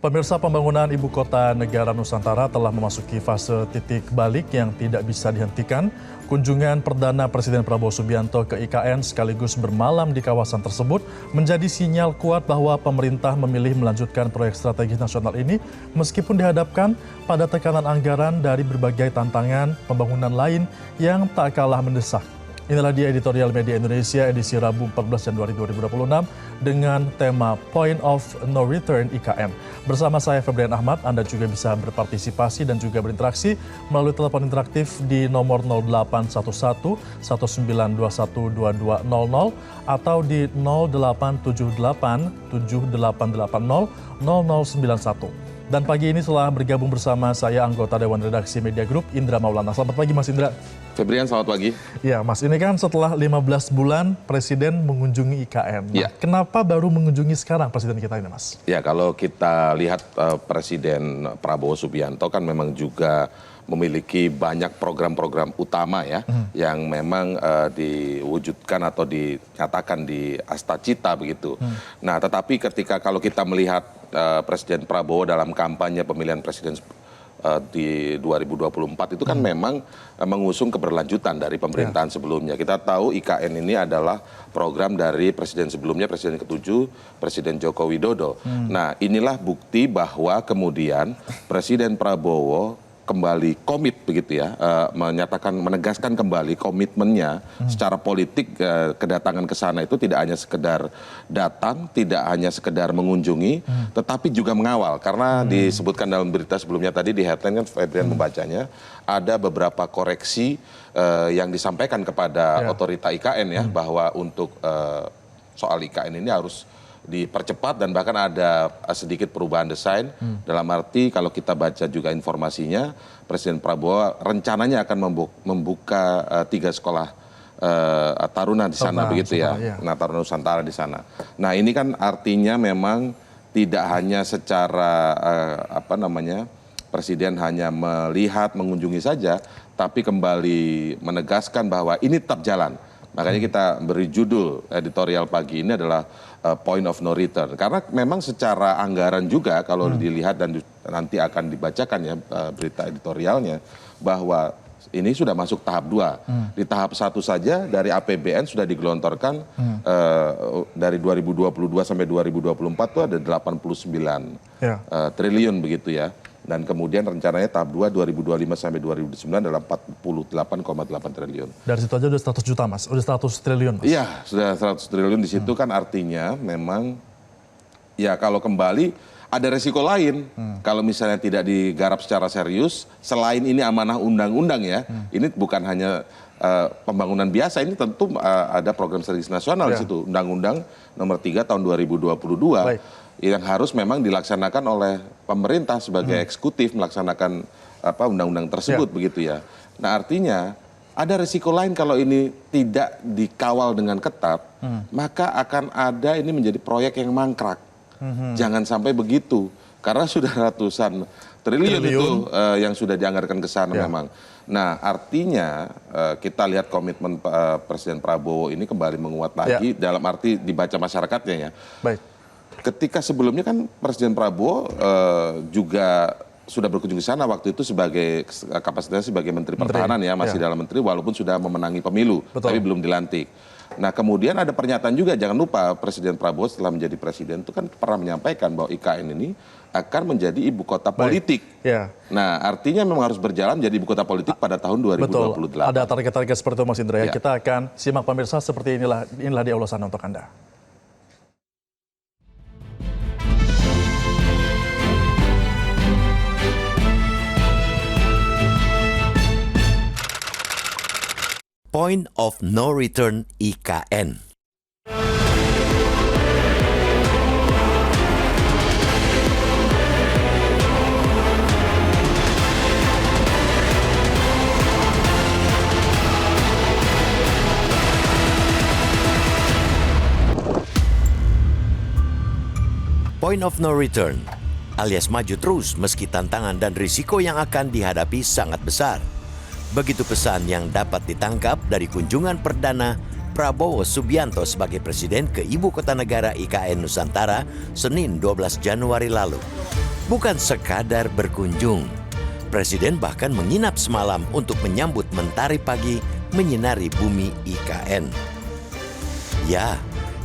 Pemirsa, pembangunan Ibu Kota Negara Nusantara telah memasuki fase titik balik yang tidak bisa dihentikan. Kunjungan perdana Presiden Prabowo Subianto ke IKN sekaligus bermalam di kawasan tersebut menjadi sinyal kuat bahwa pemerintah memilih melanjutkan proyek strategis nasional ini meskipun dihadapkan pada tekanan anggaran dari berbagai tantangan pembangunan lain yang tak kalah mendesak. Inilah dia editorial Media Indonesia edisi Rabu 14 Januari 2026 dengan tema Point of No Return IKN. Bersama saya Febrian Ahmad, Anda juga bisa berpartisipasi dan juga berinteraksi melalui telepon interaktif di nomor 0811 1921 2200 atau di 0878 7880 0091. Dan pagi ini telah bergabung bersama saya anggota Dewan Redaksi Media Group, Indra Maulana. Selamat pagi Mas Indra. Febrian, selamat pagi. Ya Mas, ini kan setelah 15 bulan Presiden mengunjungi IKN. Nah, ya. Kenapa baru mengunjungi sekarang Presiden kita ini Mas? Ya, kalau kita lihat Presiden Prabowo Subianto kan memang juga memiliki banyak program-program utama ya, yang memang diwujudkan atau dinyatakan di Astacita begitu. Nah, tetapi ketika kalau kita melihat Presiden Prabowo dalam kampanye pemilihan presiden di 2024 itu kan memang mengusung keberlanjutan dari pemerintahan sebelumnya. Kita tahu IKN ini adalah program dari presiden sebelumnya, Presiden ke-7, Presiden Joko Widodo. Nah, inilah bukti bahwa kemudian Presiden Prabowo kembali komit begitu ya, menegaskan kembali komitmennya secara politik. Kedatangan ke sana itu tidak hanya sekedar datang, tidak hanya sekedar mengunjungi, tetapi juga mengawal. Karena disebutkan dalam berita sebelumnya tadi di headline kan Febrian membacanya, ada beberapa koreksi yang disampaikan kepada otorita IKN ya, bahwa untuk soal IKN ini harus dipercepat dan bahkan ada sedikit perubahan desain. Dalam arti kalau kita baca juga informasinya, Presiden Prabowo rencananya akan membuka 3 sekolah taruna di sana begitu ya. Nah, Taruna Nusantara di sana. Nah, ini kan artinya memang tidak hanya secara Presiden hanya melihat, mengunjungi saja, tapi kembali menegaskan bahwa ini tetap jalan. Makanya kita beri judul editorial pagi ini adalah Point of No Return. Karena memang secara anggaran juga kalau dilihat dan nanti akan dibacakan ya berita editorialnya, bahwa ini sudah masuk tahap 2. Di tahap 1 saja dari APBN sudah digelontorkan dari 2022 sampai 2024 itu ada 89 triliun begitu ya. Dan kemudian rencananya tahap 2 2025 sampai 2029 adalah 48,8 triliun. Dari situ aja udah 100 juta Mas, udah 100 triliun Mas. Iya, sudah 100 triliun di situ kan artinya memang ya kalau kembali ada resiko lain. Kalau misalnya tidak digarap secara serius, selain ini amanah undang-undang ya, ini bukan hanya pembangunan biasa, ini tentu ada program strategis nasional di situ. Undang-undang nomor 3 tahun 2022. Baik. Yang harus memang dilaksanakan oleh pemerintah sebagai eksekutif melaksanakan undang-undang tersebut begitu ya. Nah, artinya ada risiko lain kalau ini tidak dikawal dengan ketat, maka akan ada ini menjadi proyek yang mangkrak. Jangan sampai begitu, karena sudah ratusan triliun itu yang sudah dianggarkan ke sana memang. Nah, artinya kita lihat komitmen Presiden Prabowo ini kembali menguat lagi dalam arti dibaca masyarakatnya ya. Baik. Ketika sebelumnya kan Presiden Prabowo juga sudah berkunjung ke sana waktu itu sebagai kapasitasnya sebagai Menteri Pertahanan ya, masih dalam Menteri walaupun sudah memenangi pemilu, tapi belum dilantik. Nah, kemudian ada pernyataan juga, jangan lupa Presiden Prabowo setelah menjadi presiden itu kan pernah menyampaikan bahwa IKN ini akan menjadi ibu kota politik. Nah, artinya memang harus berjalan menjadi ibu kota politik pada tahun 2028. Betul, ada target-target seperti itu Mas Indra ya. Kita akan simak pemirsa seperti inilah dia ulasan untuk Anda. Point of No Return IKN. Point of No Return alias maju terus meski tantangan dan risiko yang akan dihadapi sangat besar. Begitu pesan yang dapat ditangkap dari kunjungan perdana Prabowo Subianto sebagai presiden ke Ibu Kota Negara IKN Nusantara Senin 12 Januari lalu. Bukan sekadar berkunjung, Presiden bahkan menginap semalam untuk menyambut mentari pagi menyinari bumi IKN. Ya,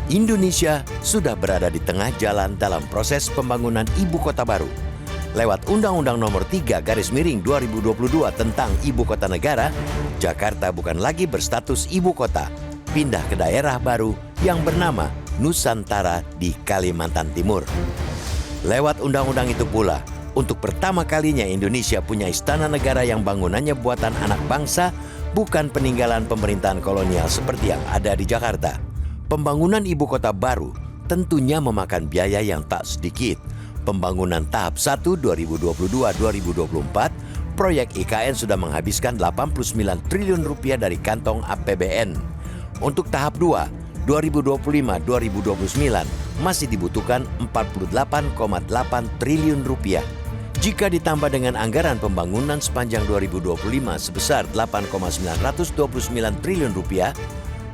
Indonesia sudah berada di tengah jalan dalam proses pembangunan ibu kota baru. Lewat Undang-Undang Nomor 3/2022 tentang Ibu Kota Negara, Jakarta bukan lagi berstatus ibu kota, pindah ke daerah baru yang bernama Nusantara di Kalimantan Timur. Lewat undang-undang itu pula, untuk pertama kalinya Indonesia punya istana negara yang bangunannya buatan anak bangsa, bukan peninggalan pemerintahan kolonial seperti yang ada di Jakarta. Pembangunan ibu kota baru tentunya memakan biaya yang tak sedikit. Pembangunan tahap 1 2022-2024, proyek IKN sudah menghabiskan 89 triliun rupiah dari kantong APBN. Untuk tahap 2 2025-2029 masih dibutuhkan 48,8 triliun rupiah. Jika ditambah dengan anggaran pembangunan sepanjang 2025 sebesar 8,929 triliun rupiah,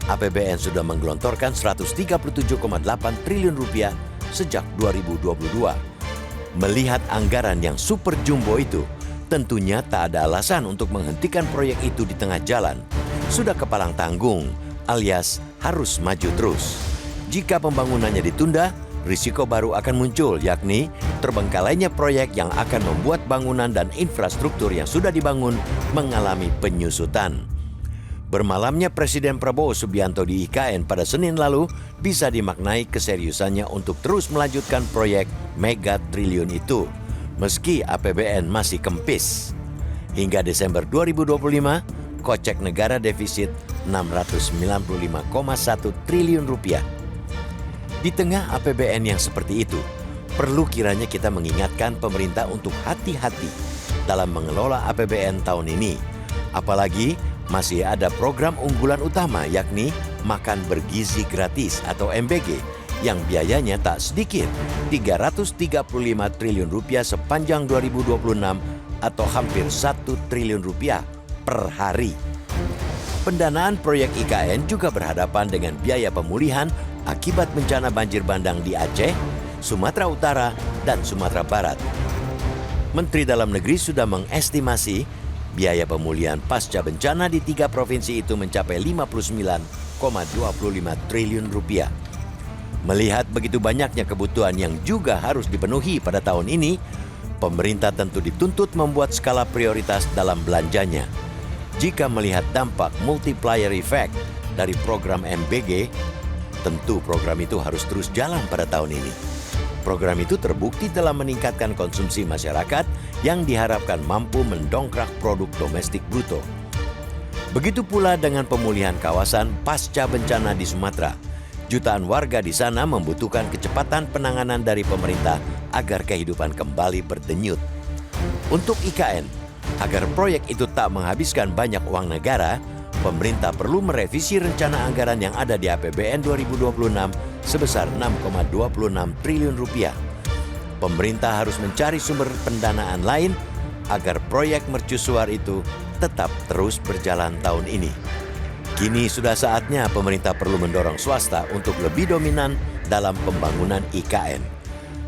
APBN sudah menggelontorkan 137,8 triliun rupiah sejak 2022. Melihat anggaran yang super jumbo itu, tentunya tak ada alasan untuk menghentikan proyek itu di tengah jalan. Sudah kepalang tanggung, alias harus maju terus. Jika pembangunannya ditunda, risiko baru akan muncul, yakni terbengkalainya proyek yang akan membuat bangunan dan infrastruktur yang sudah dibangun mengalami penyusutan. Bermalamnya Presiden Prabowo Subianto di IKN pada Senin lalu bisa dimaknai keseriusannya untuk terus melanjutkan proyek mega triliun itu, meski APBN masih kempis. Hingga Desember 2025, kocek negara defisit 695,1 triliun rupiah. Di tengah APBN yang seperti itu, perlu kiranya kita mengingatkan pemerintah untuk hati-hati dalam mengelola APBN tahun ini. Apalagi masih ada program unggulan utama, yakni Makan Bergizi Gratis atau MBG, yang biayanya tak sedikit, 335 triliun rupiah sepanjang 2026 atau hampir 1 triliun rupiah per hari. Pendanaan proyek IKN juga berhadapan dengan biaya pemulihan akibat bencana banjir bandang di Aceh, Sumatera Utara, dan Sumatera Barat. Menteri Dalam Negeri sudah mengestimasi biaya pemulihan pasca bencana di 3 provinsi itu mencapai 59,25 triliun rupiah. Melihat begitu banyaknya kebutuhan yang juga harus dipenuhi pada tahun ini, pemerintah tentu dituntut membuat skala prioritas dalam belanjanya. Jika melihat dampak multiplier effect dari program MBG, tentu program itu harus terus jalan pada tahun ini. Program itu terbukti telah meningkatkan konsumsi masyarakat yang diharapkan mampu mendongkrak produk domestik bruto. Begitu pula dengan pemulihan kawasan pasca bencana di Sumatera. Jutaan warga di sana membutuhkan kecepatan penanganan dari pemerintah agar kehidupan kembali berdenyut. Untuk IKN, agar proyek itu tak menghabiskan banyak uang negara, pemerintah perlu merevisi rencana anggaran yang ada di APBN 2026 sebesar 6,26 triliun rupiah. Pemerintah harus mencari sumber pendanaan lain agar proyek mercusuar itu tetap terus berjalan tahun ini. Kini sudah saatnya pemerintah perlu mendorong swasta untuk lebih dominan dalam pembangunan IKN.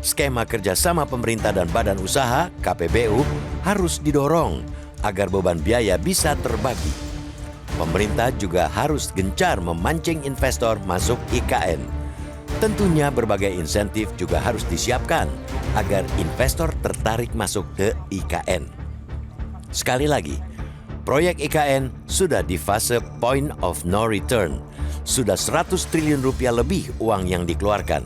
Skema kerjasama pemerintah dan badan usaha KPBU harus didorong agar beban biaya bisa terbagi. Pemerintah juga harus gencar memancing investor masuk IKN. Tentunya berbagai insentif juga harus disiapkan agar investor tertarik masuk ke IKN. Sekali lagi, proyek IKN sudah di fase point of no return. Sudah 100 triliun rupiah lebih uang yang dikeluarkan.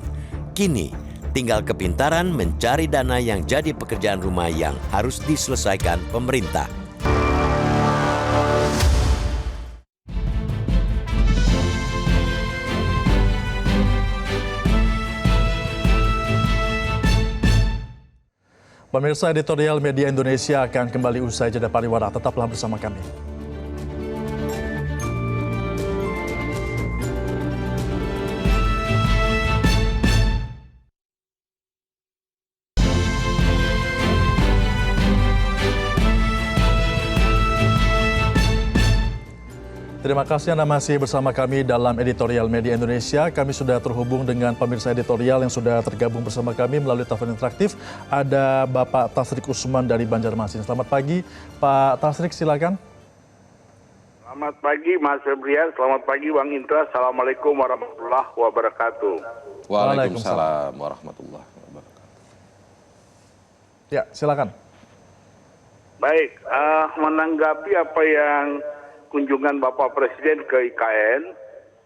Kini, tinggal kepintaran mencari dana yang jadi pekerjaan rumah yang harus diselesaikan pemerintah. Pemirsa, editorial Media Indonesia akan kembali usai jeda pariwara. Tetaplah bersama kami. Terima kasih Anda masih bersama kami dalam Editorial Media Indonesia. Kami sudah terhubung dengan pemirsa editorial yang sudah tergabung bersama kami melalui telepon interaktif. Ada Bapak Tasrik Usman dari Banjarmasin. Selamat pagi, Pak Tasrik, silakan. Selamat pagi Mas Febrian, selamat pagi Bang Indra. Assalamualaikum warahmatullahi wabarakatuh. Waalaikumsalam warahmatullahi wabarakatuh. Ya, silakan. Baik, menanggapi apa yang kunjungan Bapak Presiden ke IKN,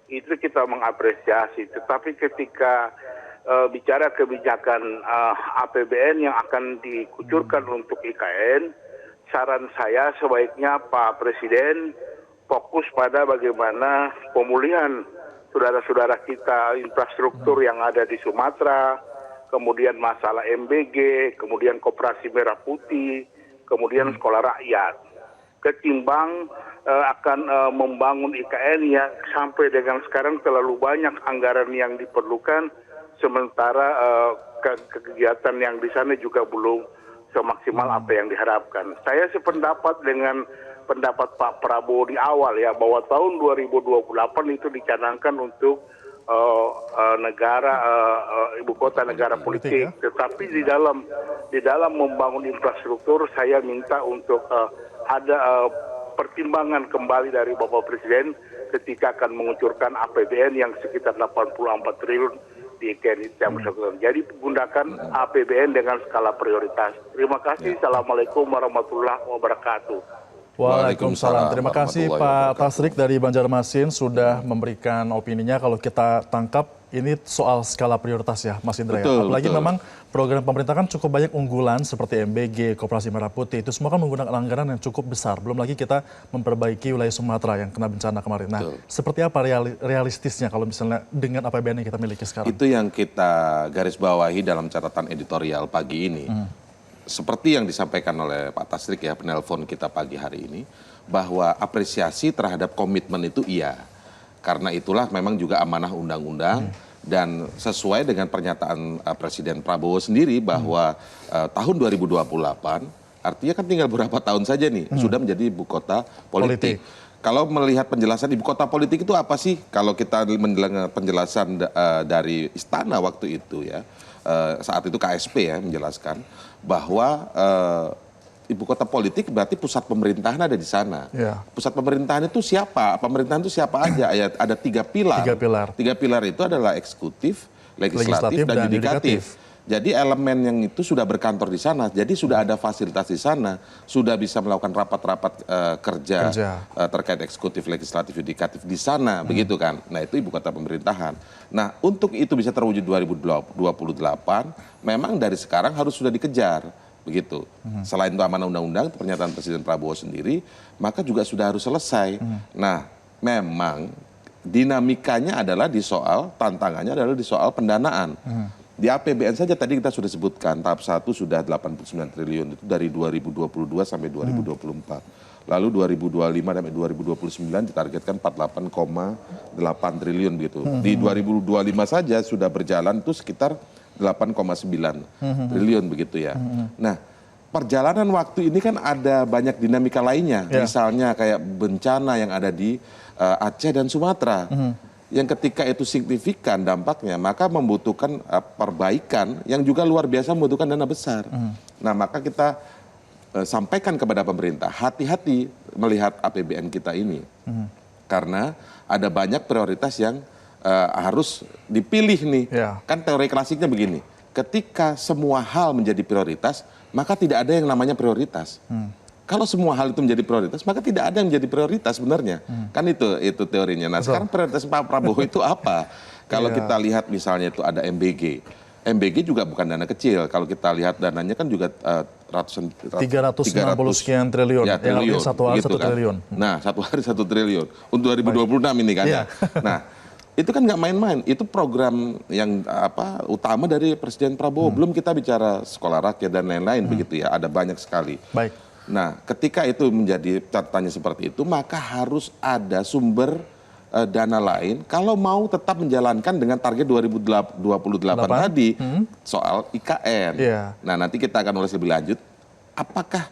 itu kita mengapresiasi. Tetapi ketika bicara kebijakan APBN yang akan dikucurkan untuk IKN, saran saya sebaiknya Pak Presiden fokus pada bagaimana pemulihan saudara-saudara kita, infrastruktur yang ada di Sumatera, kemudian masalah MBG, kemudian Koperasi Merah Putih, kemudian sekolah rakyat. Ketimbang akan membangun IKN yang sampai dengan sekarang terlalu banyak anggaran yang diperlukan, sementara kegiatan yang di sana juga belum semaksimal apa yang diharapkan. Saya sependapat dengan pendapat Pak Prabowo di awal ya, bahwa tahun 2028 itu dicanangkan untuk ibu kota negara politik. Tetapi di dalam membangun infrastruktur, saya minta untuk ada pertimbangan kembali dari Bapak Presiden ketika akan mengucurkan APBN yang sekitar 84 triliun di IKN infrastruktur. Jadi gunakan APBN dengan skala prioritas. Terima kasih. Assalamualaikum warahmatullahi wabarakatuh. Waalaikumsalam. Terima kasih Pak Tasrik dari Banjarmasin sudah memberikan opininya. Kalau kita tangkap ini soal skala prioritas ya Mas Indra. Betul, Apalagi betul. memang program pemerintah kan cukup banyak unggulan seperti MBG, Koperasi Merah Putih. Itu semua kan menggunakan anggaran yang cukup besar. Belum lagi kita memperbaiki wilayah Sumatera yang kena bencana kemarin. Nah, seperti apa realistisnya kalau misalnya dengan APBN yang kita miliki sekarang? Itu yang kita garis bawahi dalam catatan editorial pagi ini. Seperti yang disampaikan oleh Pak Tasrik ya, penelpon kita pagi hari ini, bahwa apresiasi terhadap komitmen itu iya. Karena itulah memang juga amanah undang-undang dan sesuai dengan pernyataan Presiden Prabowo sendiri bahwa tahun 2028, artinya kan tinggal beberapa tahun saja nih, sudah menjadi ibu kota politik. Kalau melihat penjelasan ibu kota politik itu apa sih? Kalau kita mendengar penjelasan dari istana waktu itu ya, saat itu KSP ya menjelaskan bahwa ibu kota politik berarti pusat pemerintahan ada di sana. Ya. Pusat pemerintahan itu siapa? Pemerintahan itu siapa aja? Ada tiga pilar. Tiga pilar itu adalah eksekutif, legislatif, dan yudikatif. Jadi elemen yang itu sudah berkantor di sana, jadi sudah ada fasilitas di sana, sudah bisa melakukan rapat-rapat kerja terkait eksekutif, legislatif, yudikatif di sana, begitu kan? Nah itu ibu kota pemerintahan. Nah untuk itu bisa terwujud 2028, memang dari sekarang harus sudah dikejar, begitu. Selain itu amanah undang-undang, pernyataan Presiden Prabowo sendiri, maka juga sudah harus selesai. Nah memang dinamikanya adalah di soal, tantangannya adalah di soal pendanaan. Di APBN saja tadi kita sudah sebutkan, tahap 1 sudah 89 triliun, itu dari 2022 sampai 2024. Lalu 2025 sampai 2029 ditargetkan 48,8 triliun gitu. Di 2025 saja sudah berjalan itu sekitar 8,9 triliun begitu ya. Nah, perjalanan waktu ini kan ada banyak dinamika lainnya. Misalnya kayak bencana yang ada di Aceh dan Sumatera. Yang ketika itu signifikan dampaknya, maka membutuhkan perbaikan yang juga luar biasa membutuhkan dana besar. Nah, maka kita sampaikan kepada pemerintah, hati-hati melihat APBN kita ini. Karena ada banyak prioritas yang harus dipilih nih. Kan teori klasiknya begini, ketika semua hal menjadi prioritas, maka tidak ada yang namanya prioritas. Kalau semua hal itu menjadi prioritas, maka tidak ada yang menjadi prioritas sebenarnya. Kan itu teorinya. Nah, sekarang prioritas Pak Prabowo itu apa? Kalau kita lihat misalnya itu ada MBG. MBG juga bukan dana kecil. Kalau kita lihat dananya kan juga ratusan 360 sekian triliun. Ya, triliun. Satu hari Begitu 1 triliun. Nah, satu hari 1 triliun. Untuk 2026 ini kan ya. Nah, itu kan nggak main-main. Itu program yang utama dari Presiden Prabowo. Belum kita bicara sekolah rakyat dan lain-lain begitu ya. Ada banyak sekali. Baik. Nah, ketika itu menjadi catatannya seperti itu, maka harus ada sumber dana lain kalau mau tetap menjalankan dengan target 2028 tadi soal IKN. Nah, nanti kita akan ulas lebih lanjut. Apakah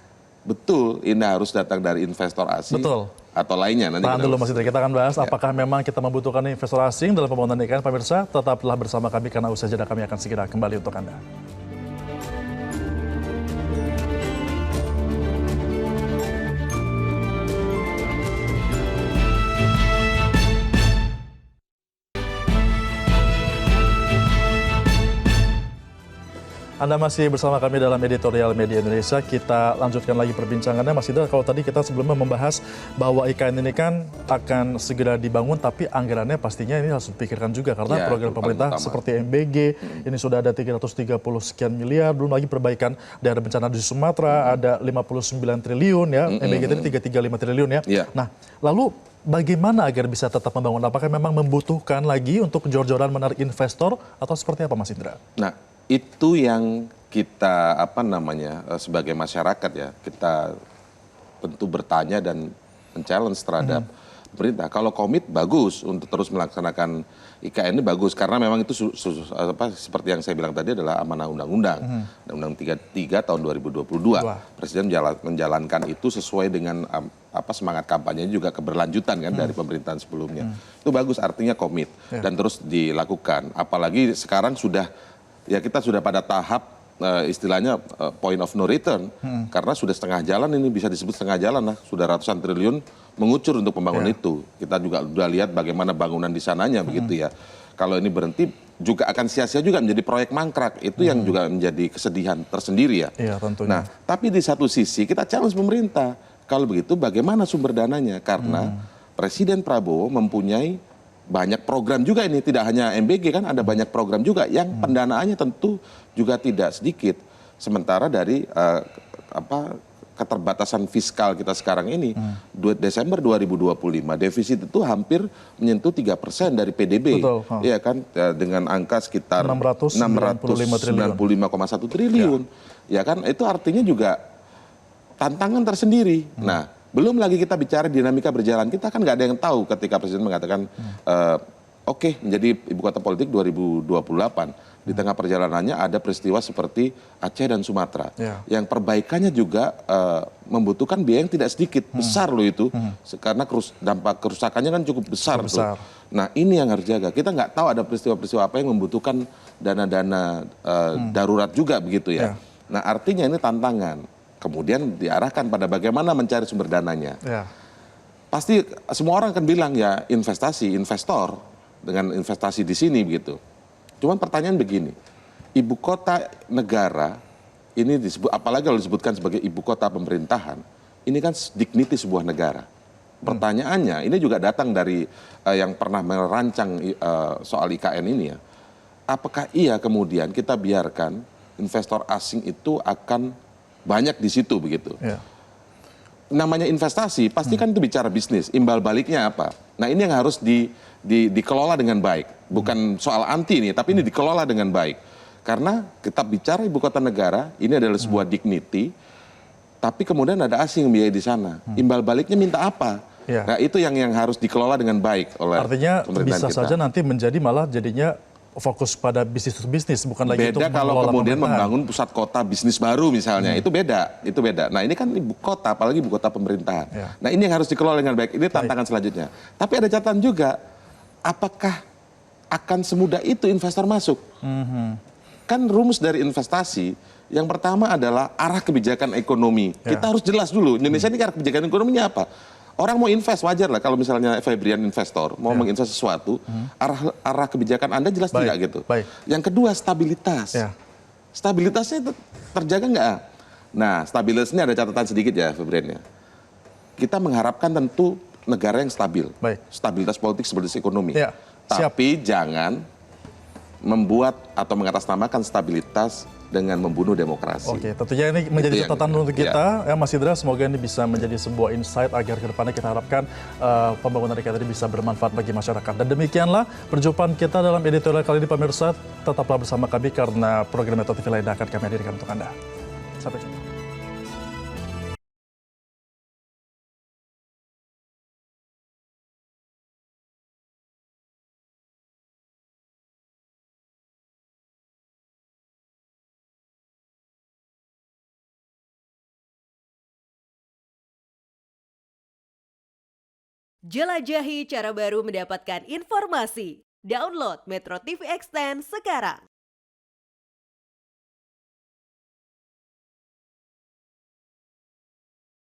betul ini harus datang dari investor asing Betul. atau lainnya. Nanti Tahan kita dulu bahas. Mas Indra, kita akan bahas apakah memang kita membutuhkan investor asing dalam pembangunan IKN. Pemirsa, tetaplah bersama kami karena usai jeda kami akan segera kembali untuk Anda. Anda masih bersama kami dalam editorial Media Indonesia. Kita lanjutkan lagi perbincangannya, Mas Indra. Kalau tadi kita sebelumnya membahas bahwa IKN ini kan akan segera dibangun, tapi anggarannya pastinya ini harus dipikirkan juga karena Ya, program itu paling pemerintah utama. seperti MBG ini sudah ada 330 sekian miliar, belum lagi perbaikan daerah bencana di Sumatera ada 59 triliun ya, MBG tadi 335 triliun ya. Ya. Nah, lalu bagaimana agar bisa tetap membangun? Apakah memang membutuhkan lagi untuk jor-joran menarik investor atau seperti apa, Mas Indra? Nah, itu yang kita sebagai masyarakat ya, kita tentu bertanya dan men-challenge terhadap pemerintah. Kalau komit bagus untuk terus melaksanakan IKN ini bagus karena memang itu seperti yang saya bilang tadi adalah amanah undang-undang. Undang-Undang 33 tahun 2022. Presiden menjalankan itu sesuai dengan semangat kampanye juga keberlanjutan kan dari pemerintahan sebelumnya. Itu bagus, artinya komit dan terus dilakukan. Apalagi sekarang ya kita sudah pada tahap istilahnya point of no return karena sudah setengah jalan, ini bisa disebut setengah jalan lah, sudah ratusan triliun mengucur untuk pembangunan itu. Kita juga sudah lihat bagaimana bangunan di sananya begitu ya. Kalau ini berhenti juga akan sia-sia juga menjadi proyek mangkrak. Itu yang juga menjadi kesedihan tersendiri ya. Iya, tentunya. Nah, tapi di satu sisi kita challenge pemerintah. Kalau begitu bagaimana sumber dananya? Karena Presiden Prabowo mempunyai banyak program juga ini, tidak hanya MBG kan, ada banyak program juga yang pendanaannya tentu juga tidak sedikit. Sementara dari keterbatasan fiskal kita sekarang ini, Desember 2025 defisit itu hampir menyentuh 3% dari PDB. Betul. Iya kan, dengan angka sekitar 695,1 triliun. Ya kan, itu artinya juga tantangan tersendiri. Nah, belum lagi kita bicara dinamika berjalan. Kita kan nggak ada yang tahu ketika Presiden mengatakan oke, menjadi ibu kota politik 2028. Di tengah perjalanannya ada peristiwa seperti Aceh dan Sumatera. Yang perbaikannya juga membutuhkan biaya yang tidak sedikit. Besar loh itu. Karena dampak kerusakannya kan cukup besar. Tuh. Nah, ini yang harus jaga. Kita nggak tahu ada peristiwa-peristiwa apa yang membutuhkan dana-dana darurat juga begitu ya. Nah, artinya ini tantangan. Kemudian diarahkan pada bagaimana mencari sumber dananya. Pasti semua orang akan bilang ya investor dengan investasi di sini begitu. Cuman pertanyaan begini, ibu kota negara ini disebut, apalagi kalau disebutkan sebagai ibu kota pemerintahan, ini kan dignity sebuah negara. Pertanyaannya ini juga datang dari yang pernah merancang soal IKN ini ya. Apakah iya kemudian kita biarkan investor asing itu akan banyak di situ begitu. Namanya investasi, pasti kan itu bicara bisnis, imbal baliknya apa. Nah, ini yang harus dikelola dengan baik. Bukan soal anti nih, tapi ini dikelola dengan baik. Karena kita bicara ibu kota negara, ini adalah sebuah dignity, tapi kemudian ada asing yang biaya di sana. Imbal baliknya minta apa? Nah, itu yang harus dikelola dengan baik oleh artinya pemerintahan bisa kita. saja nanti menjadi malah jadinya fokus pada bisnis bukan lagi beda untuk kalau mengelola kemudian pemerintahan. membangun pusat kota bisnis baru misalnya, itu beda. Nah, ini kan ibu kota, apalagi ibu kota pemerintahan. Nah, ini yang harus dikelola dengan baik. Ini tantangan selanjutnya. Tapi ada catatan juga, apakah akan semudah itu investor masuk? Kan rumus dari investasi yang pertama adalah arah kebijakan ekonomi. Kita harus jelas dulu, Indonesia ini arah kebijakan ekonominya apa? Orang mau invest, wajar lah kalau misalnya Febrian investor mau menginvest sesuatu, arah kebijakan Anda jelas tidak gitu. Yang kedua, stabilitas. Stabilitasnya terjaga nggak? Nah, stabilitas ini ada catatan sedikit ya Febrian ya. Kita mengharapkan tentu negara yang stabil. Stabilitas politik, stabilitas ekonomi. Tapi jangan membuat atau mengatasnamakan stabilitas dengan membunuh demokrasi. Oke, tentunya ini menjadi catatan untuk kita, ya Mas Indra. Semoga ini bisa menjadi sebuah insight agar kedepannya kita harapkan pembangunan IKN ini bisa bermanfaat bagi masyarakat. Dan demikianlah perjumpaan kita dalam editorial kali ini, pemirsa. Tetaplah bersama kami karena program Metro TV lainnya akan kami hadirkan untuk Anda. Sampai jumpa. Jelajahi cara baru mendapatkan informasi. Download Metro TV Extend sekarang.